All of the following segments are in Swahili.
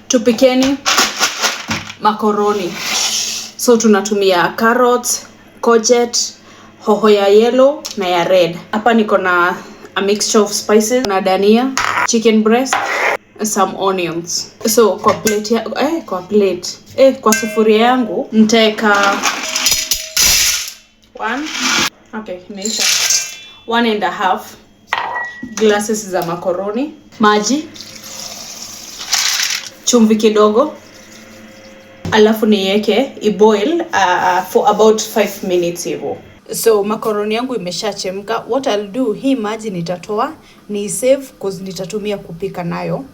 Tupikeni macaroni. So tunatumia carrots, courgette, hoho ya yellow na ya red. Hapa niko na a mixture of spices na dania, chicken breast, some onions. So kwa kwa sufuria yangu nitaweka 1.5 glasses za macaroni, maji, chumvi kidogo, alafu niweke iboil for about 5 minutes hivyo. So macaroni yangu imeshachemka. What I'll do, hii maji nitatoa ni save cause nitatumia kupika nayo.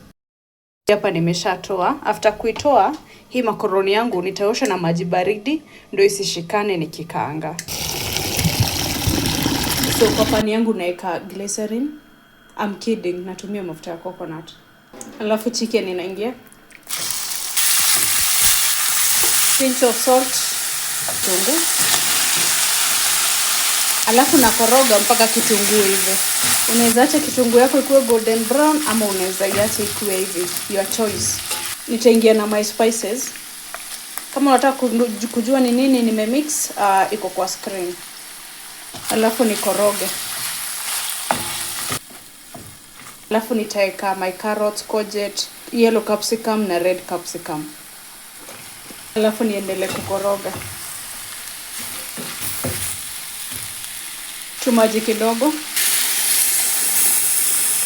Hapa nimeshatoa. After kuitoa hii macaroni yangu nitaosha na maji baridi ndio isishikane nikikaanga. So kwa pani yangu naeka glycerin. I'm kidding, natumia mafuta ya coconut. Alafu chicken inaingia. Pinch of salt, kitunguu. Alafu nakoroga mpaka kitunguu hivi. Unaweza acha kitunguu yako ikuwe golden brown ama unaweza iacha ikuwe hivi, your choice. Nitaingia na my spices. Kama unataka kujua ni nini nimemix, iko kwa screen. Alafu nikoroge. Alafu nitaweka my carrots, courgette, yellow capsicum na red capsicum. Alafu niendelee kukoroga. Maji kidogo.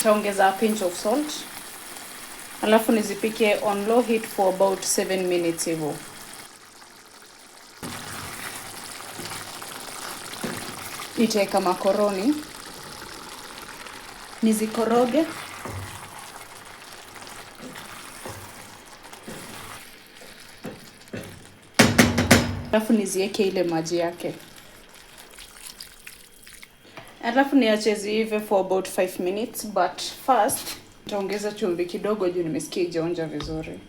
Taongeza a pinch of salt. Alafu nizipike on low heat for about 7 minutes hivyo. Nitaweka macaroni. Nizikoroge. Alafu niziweke ile maji yake. Alafu niache ziive for about 5 minutes, but first nitaongeza chumvi kidogo juu nimesikia ijaonja vizuri.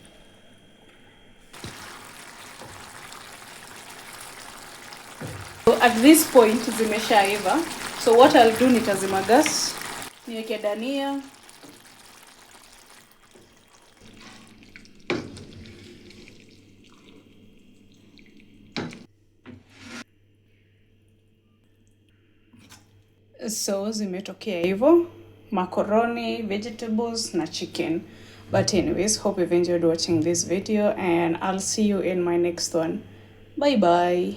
So at this point zimeshaiva. So what I'll do, nitazima gas, niweke dania, so zimetokea hivyo, macaroni, vegetables na chicken. But anyways, hope you've enjoyed watching this video and I'll see you in my next one. Bye bye.